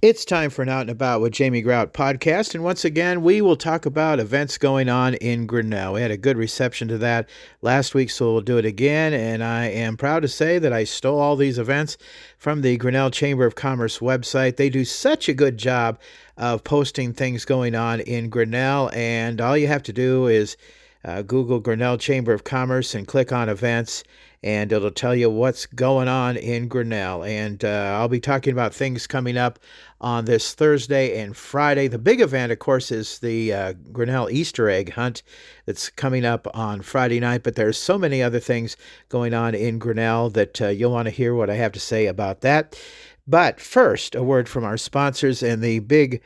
It's time for an Out and About with Jamie Grout podcast, and once again, we will talk about events going on in Grinnell. We had a good reception to that last week, so we'll do it again, and I am proud to say that I stole all these events from the Grinnell Chamber of Commerce website. They do such a good job of posting things going on in Grinnell, and all you have to do is Google Grinnell Chamber of Commerce and click on events, and it'll tell you what's going on in Grinnell. And I'll be talking about things coming up on this Thursday and Friday. The big event, of course, is the Grinnell Easter egg hunt that's coming up on Friday night, but there's so many other things going on in Grinnell that you'll want to hear what I have to say about that. But first, a word from our sponsors, and the big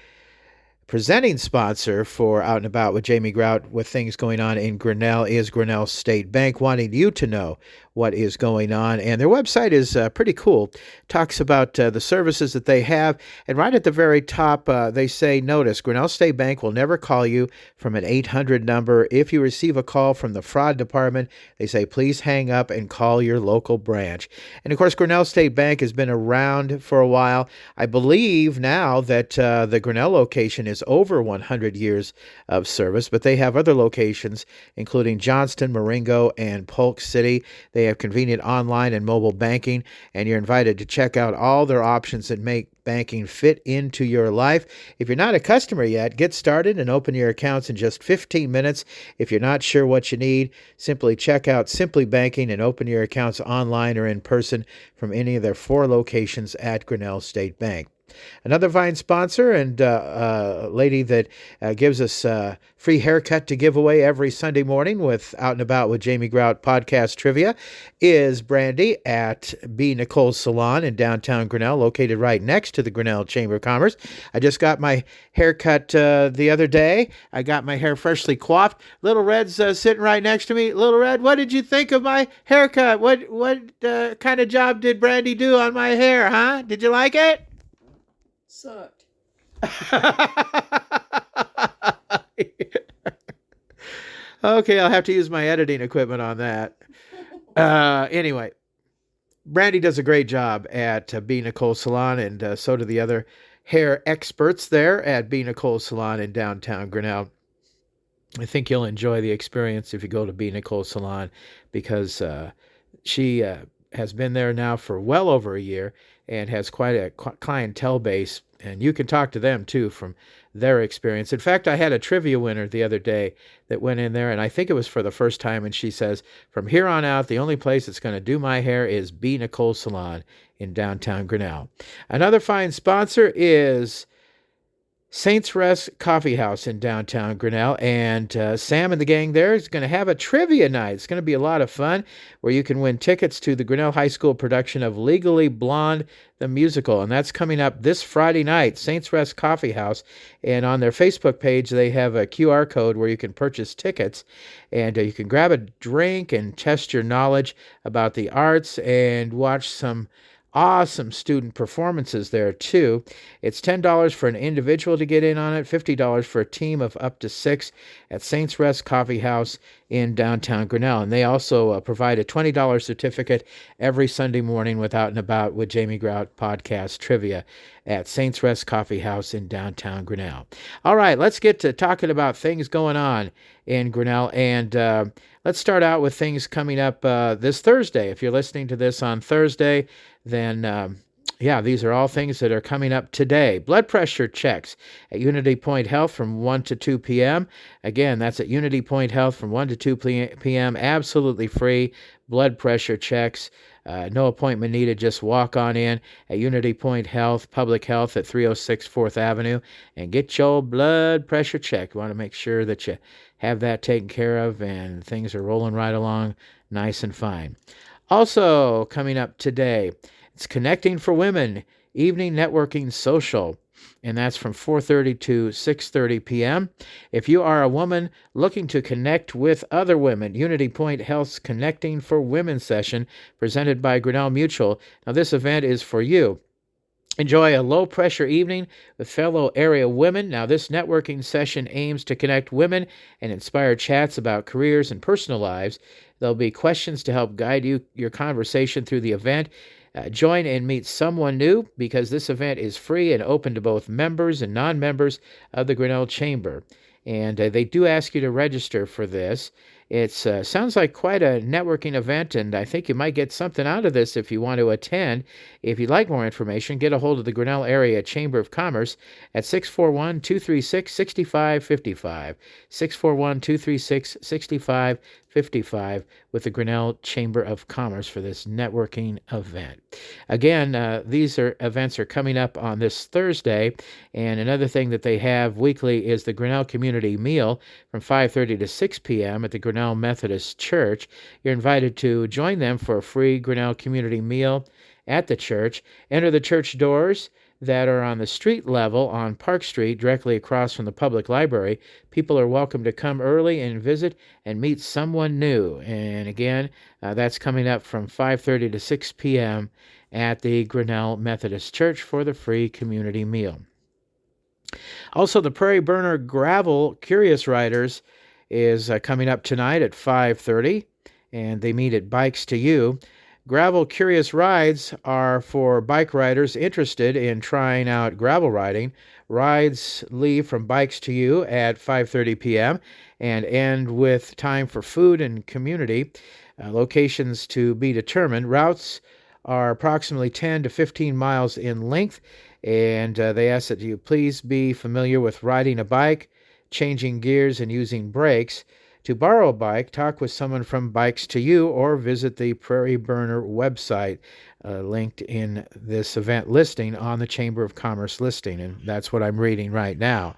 presenting sponsor for Out and About with Jamie Grout with things going on in Grinnell is Grinnell State Bank, wanting you to know what is going on. And their website is pretty cool. Talks about the services that they have. And right at the very top, they say, notice, Grinnell State Bank will never call you from an 800 number. If you receive a call from the fraud department, they say, please hang up and call your local branch. And of course, Grinnell State Bank has been around for a while. I believe now that the Grinnell location is over 100 years of service, but they have other locations, including Johnston, Marengo, and Polk City. They have convenient online and mobile banking, and you're invited to check out all their options that make banking fit into your life. If you're not a customer yet, get started and open your accounts in just 15 minutes. If you're not sure what you need, simply check out Simply Banking and open your accounts online or in person from any of their 4 locations at Grinnell State Bank. Another fine sponsor and a lady that gives us a free haircut to give away every Sunday morning with Out and About with Jamie Grout podcast trivia is Brandy at B. Nicole's Salon in downtown Grinnell, located right next to the Grinnell Chamber of Commerce. I just got my haircut the other day. I got my hair freshly coiffed. Little Red's sitting right next to me. Little Red, what did you think of my haircut? What kind of job did Brandy do on my hair, huh? Did you like it? Sucked. Okay, I'll have to use my editing equipment on that. Anyway, Brandy does a great job at B. Nicole Salon, and so do the other hair experts there at B. Nicole Salon in downtown Grinnell. I think you'll enjoy the experience if you go to B. Nicole Salon, because she has been there now for well over a year and has quite a clientele base, and you can talk to them too from their experience. In fact, I had a trivia winner the other day that went in there, and I think it was for the first time, and she says, from here on out, the only place that's going to do my hair is B. Nicole Salon in downtown Grinnell. Another fine sponsor is Saints Rest Coffee House in downtown Grinnell, and Sam and the gang there is going to have a trivia night. It's going to be a lot of fun, where you can win tickets to the Grinnell High School production of Legally Blonde, the musical, and that's coming up this Friday night, Saints Rest Coffee House, and on their Facebook page, they have a QR code where you can purchase tickets, and you can grab a drink and test your knowledge about the arts and watch some awesome student performances there too. It's $10 for an individual to get in on it, $50 for a team of up to 6 at Saints Rest Coffee House in downtown Grinnell. And they also provide a $20 certificate every Sunday morning with Out and About with Jamie Grout podcast trivia at Saints Rest Coffee House in downtown Grinnell. All right, let's get to talking about things going on in Grinnell, and let's start out with things coming up this Thursday. If you're listening to this on Thursday, then these are all things that are coming up today. Blood pressure checks at Unity Point Health from 1 to 2 p.m. Again, that's at Unity Point Health from 1 to 2 p.m. Absolutely free blood pressure checks. No appointment needed. Just walk on in at Unity Point Health, Public Health at 306 4th Avenue, and get your blood pressure checked. You want to make sure that you have that taken care of and things are rolling right along nice and fine. Also coming up today, it's Connecting for Women, Evening Networking Social, and that's from 4:30 to 6:30 p.m. If you are a woman looking to connect with other women, Unity Point Health's Connecting for Women session, presented by Grinnell Mutual. Now, this event is for you. Enjoy a low-pressure evening with fellow area women. Now, this networking session aims to connect women and inspire chats about careers and personal lives. There'll be questions to help guide your conversation through the event. Join and meet someone new because this event is free and open to both members and non-members of the Grinnell Chamber. And they do ask you to register for this. It sounds like quite a networking event, and I think you might get something out of this if you want to attend. If you'd like more information, get a hold of the Grinnell Area Chamber of Commerce at 641-236-6555, 641-236-6555 with the Grinnell Chamber of Commerce for this networking event. Again, these events are coming up on this Thursday, and another thing that they have weekly is the Grinnell Community Meal from 5:30 to 6 p.m. at the Grinnell Methodist Church. You're invited to join them for a free Grinnell Community Meal at the church. Enter the church doors that are on the street level on Park Street, directly across from the public library. People are welcome to come early and visit and meet someone new. And again, that's coming up from 5:30 to 6 p.m. at the Grinnell Methodist Church for the free community meal. Also, the Prairie Burner Gravel Curious Riders is coming up tonight at 5:30, and they meet at Bikes to You. Gravel Curious Rides are for bike riders interested in trying out gravel riding. Rides leave from Bikes to You at 5:30 p.m. and end with time for food and community. Locations to be determined. Routes are approximately 10 to 15 miles in length, and they ask that you please be familiar with riding a bike, changing gears, and using brakes. To borrow a bike, talk with someone from Bikes to You or visit the Prairie Burner website linked in this event listing on the Chamber of Commerce listing, and that's what I'm reading right now.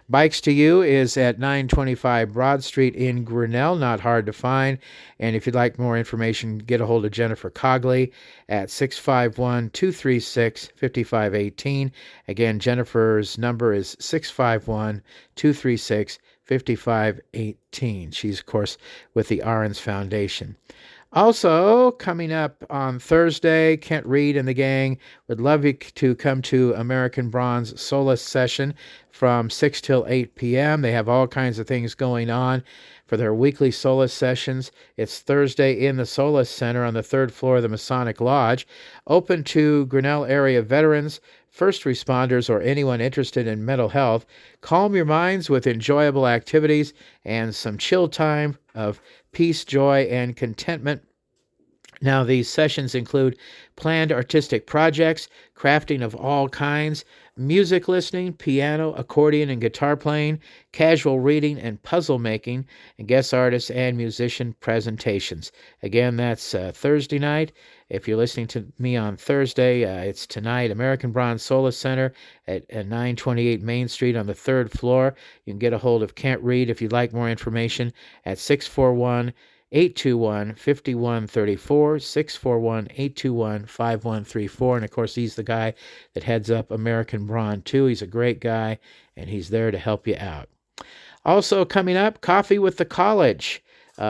Bikes to You is at 925 Broad Street in Grinnell, not hard to find. And if you'd like more information, get a hold of Jennifer Cogley at 651-236-5518. Again, Jennifer's number is 651-236-5518. She's, of course, with the Ahrens Foundation. Also, coming up on Thursday, Kent Reed and the gang would love you to come to American Bronze Solace Session from 6 till 8 p.m. They have all kinds of things going on for their weekly Solace sessions. It's Thursday in the Solace Center on the third floor of the Masonic Lodge, open to Grinnell area veterans, first responders, or anyone interested in mental health. Calm your minds with enjoyable activities and some chill time of peace, joy, and contentment. Now, these sessions include planned artistic projects, crafting of all kinds, music listening, piano, accordion, and guitar playing, casual reading and puzzle making, and guest artist and musician presentations. Again, that's Thursday night. If you're listening to me on Thursday, it's tonight, American Bronze Solace Center at 928 Main Street on the third floor. You can get a hold of Kent Reed if you'd like more information at 641-821-5134, 641-821-5134. And, of course, he's the guy that heads up American Bronze, too. He's a great guy, and he's there to help you out. Also coming up, Coffee with the College.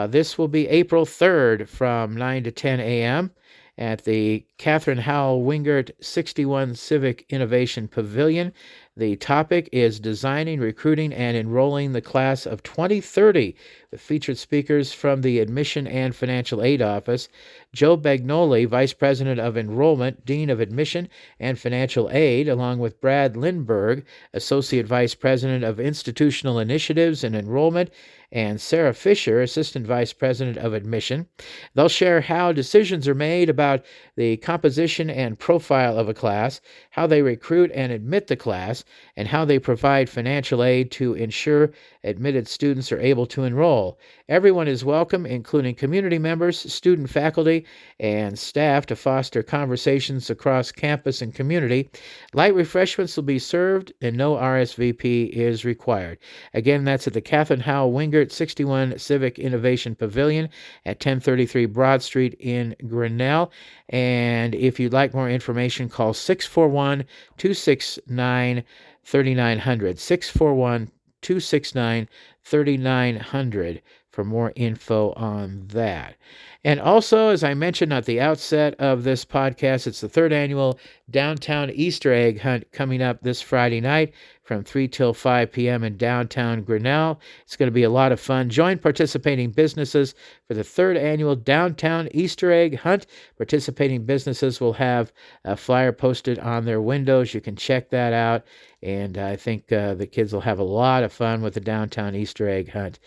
This will be April 3rd from 9 to 10 a.m. at the Catherine Howell Wingert 61 Civic Innovation Pavilion. The topic is Designing, Recruiting, and Enrolling the Class of 2030, with featured speakers from the Admission and Financial Aid Office. Joe Bagnoli, Vice President of Enrollment, Dean of Admission and Financial Aid, along with Brad Lindberg, Associate Vice President of Institutional Initiatives and Enrollment, and Sarah Fisher, Assistant Vice President of Admission. They'll share how decisions are made about the composition and profile of a class, how they recruit and admit the class, and how they provide financial aid to ensure admitted students are able to enroll. Everyone is welcome, including community members, student faculty, and staff, to foster conversations across campus and community. Light refreshments will be served, and no RSVP is required. Again, that's at the Catherine Howell Wingert 61 Civic Innovation Pavilion at 1033 Broad Street in Grinnell. And if you'd like more information, call 641-269-3900, 641-269-3900 for more info on that. And also, as I mentioned at the outset of this podcast, it's the third annual Downtown Easter Egg Hunt coming up this Friday night from 3 till 5 p.m. in downtown Grinnell. It's going to be a lot of fun. Join participating businesses for the third annual Downtown Easter Egg Hunt. Participating businesses will have a flyer posted on their windows. You can check that out. And I think the kids will have a lot of fun with the Downtown Easter Egg Hunt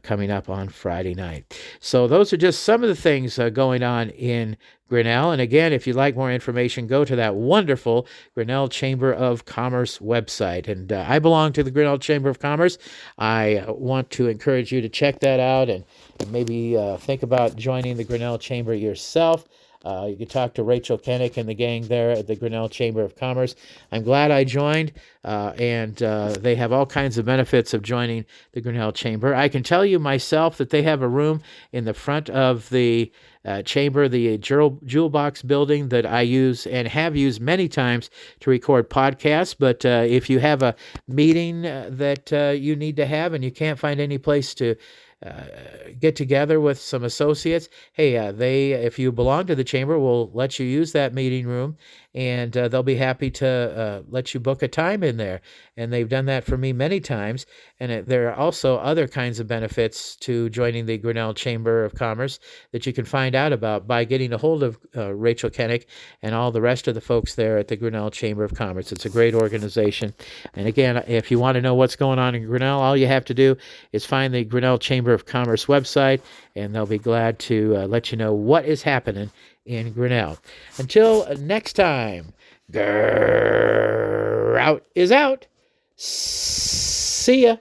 coming up on Friday night. So those are just some of the things going on in Grinnell. And again, if you'd like more information, go to that wonderful Grinnell Chamber of Commerce website. And I belong to the Grinnell Chamber of Commerce. I want to encourage you to check that out and maybe think about joining the Grinnell Chamber yourself. You can talk to Rachel Kennick and the gang there at the Grinnell Chamber of Commerce. I'm glad I joined, and they have all kinds of benefits of joining the Grinnell Chamber. I can tell you myself that they have a room in the front of the chamber, the Jewel Box building that I use and have used many times to record podcasts. But if you have a meeting that you need to have and you can't find any place to get together with some associates, hey, if you belong to the chamber, will let you use that meeting room, and they'll be happy to let you book a time in there. And they've done that for me many times. And there are also other kinds of benefits to joining the Grinnell Chamber of Commerce that you can find out about by getting a hold of Rachel Kennick and all the rest of the folks there at the Grinnell Chamber of Commerce. It's a great organization. And again, if you want to know what's going on in Grinnell, all you have to do is find the Grinnell Chamber of Commerce website, and they'll be glad to let you know what is happening in Grinnell. Until next time, out is out. See ya.